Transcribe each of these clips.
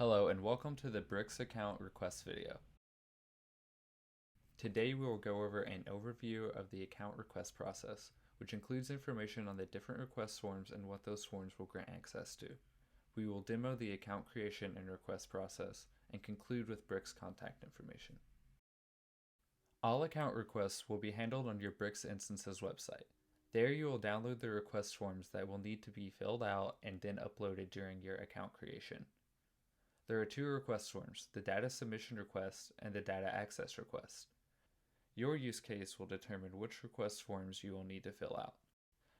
Hello and welcome to the BRICS Account request video. Today we will go over an overview of the account request process, which includes information on the different request forms and what those forms will grant access to. We will demo the account creation and request process and conclude with BRICS contact information. All account requests will be handled on your BRICS instance's website. There you will download the request forms that will need to be filled out and then uploaded during your account creation. There are two request forms, the data submission request and the data access request. Your use case will determine which request forms you will need to fill out.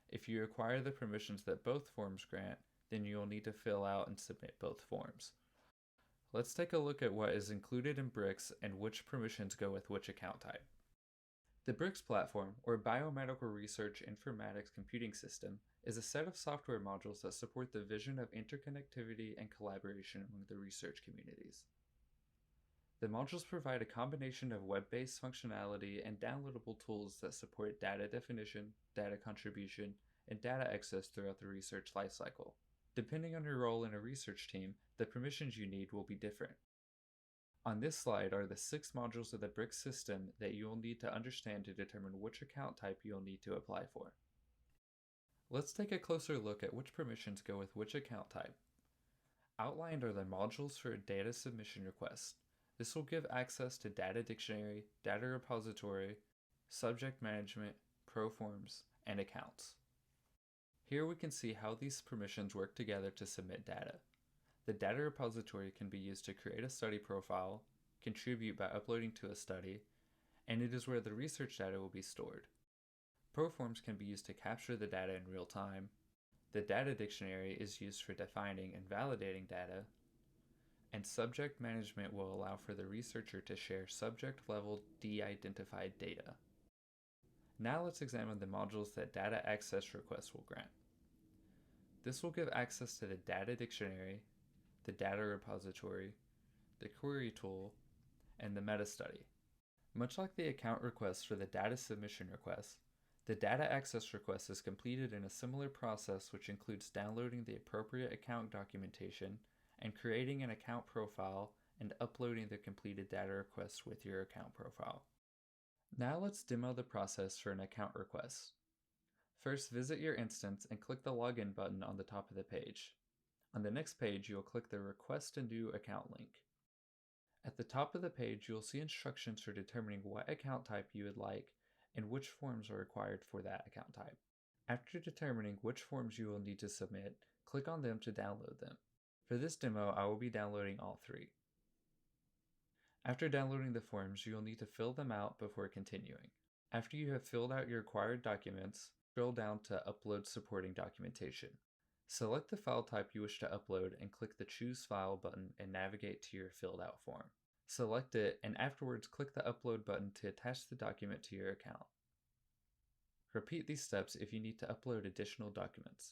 If you require the permissions that both forms grant, then you will need to fill out and submit both forms. Let's take a look at what is included in BRICS and which permissions go with which account type. The BRICS platform, or Biomedical Research Informatics Computing System, is a set of software modules that support the vision of interconnectivity and collaboration among the research communities. The modules provide a combination of web-based functionality and downloadable tools that support data definition, data contribution, and data access throughout the research lifecycle. Depending on your role in a research team, the permissions you need will be different. On this slide are the 6 modules of the BRICS system that you will need to understand to determine which account type you'll need to apply for. Let's take a closer look at which permissions go with which account type. Outlined are the modules for a data submission request. This will give access to data dictionary, data repository, subject management, proforms, and accounts. Here we can see how these permissions work together to submit data. The data repository can be used to create a study profile, contribute by uploading to a study, and it is where the research data will be stored. Proforms can be used to capture the data in real time. The data dictionary is used for defining and validating data, and subject management will allow for the researcher to share subject-level de-identified data. Now let's examine the modules that data access requests will grant. This will give access to the data dictionary, the data repository, the query tool, and the meta study. Much like the account request for the data submission request, the data access request is completed in a similar process, which includes downloading the appropriate account documentation and creating an account profile and uploading the completed data request with your account profile. Now let's demo the process for an account request. First, visit your instance and click the login button on the top of the page. On the next page, you'll click the Request a New Account link. At the top of the page, you'll see instructions for determining what account type you would like and which forms are required for that account type. After determining which forms you will need to submit, click on them to download them. For this demo, I will be downloading all 3. After downloading the forms, you will need to fill them out before continuing. After you have filled out your required documents, scroll down to Upload Supporting Documentation. Select the file type you wish to upload and click the Choose File button and navigate to your filled out form. Select it and afterwards click the Upload button to attach the document to your account. Repeat these steps if you need to upload additional documents.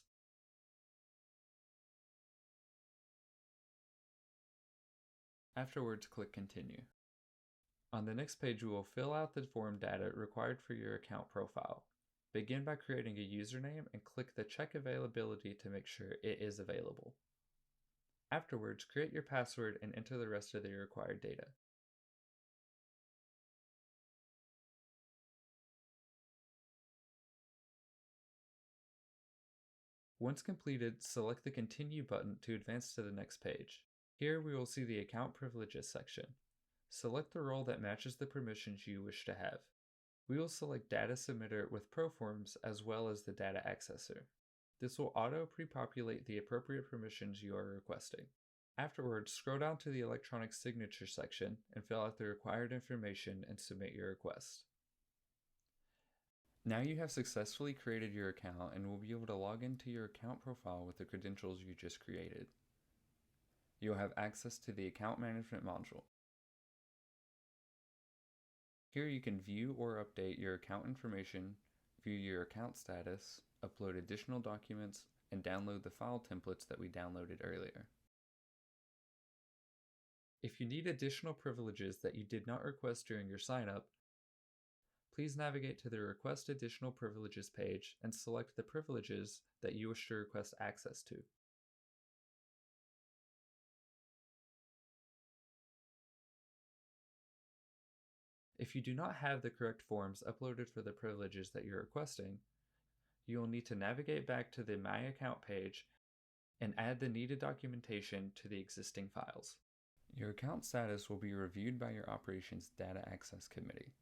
Afterwards, click Continue. On the next page, we will fill out the form data required for your account profile. Begin by creating a username and click the Check Availability to make sure it is available. Afterwards, create your password and enter the rest of the required data. Once completed, select the Continue button to advance to the next page. Here we will see the Account Privileges section. Select the role that matches the permissions you wish to have. We will select Data Submitter with Proforms as well as the Data Accessor. This will auto pre-populate the appropriate permissions you are requesting. Afterwards, scroll down to the Electronic Signature section and fill out the required information and submit your request. Now you have successfully created your account and will be able to log into your account profile with the credentials you just created. You'll have access to the Account Management module. Here you can view or update your account information, view your account status, upload additional documents, and download the file templates that we downloaded earlier. If you need additional privileges that you did not request during your sign-up, please navigate to the Request Additional Privileges page and select the privileges that you wish to request access to. If you do not have the correct forms uploaded for the privileges that you're requesting, you will need to navigate back to the My Account page and add the needed documentation to the existing files. Your account status will be reviewed by your Operations Data Access Committee.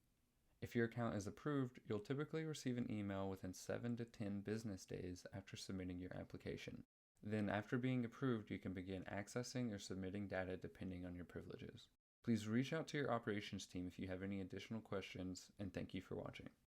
If your account is approved, you'll typically receive an email within 7 to 10 business days after submitting your application. Then, after being approved, you can begin accessing or submitting data depending on your privileges. Please reach out to your operations team if you have any additional questions, and thank you for watching.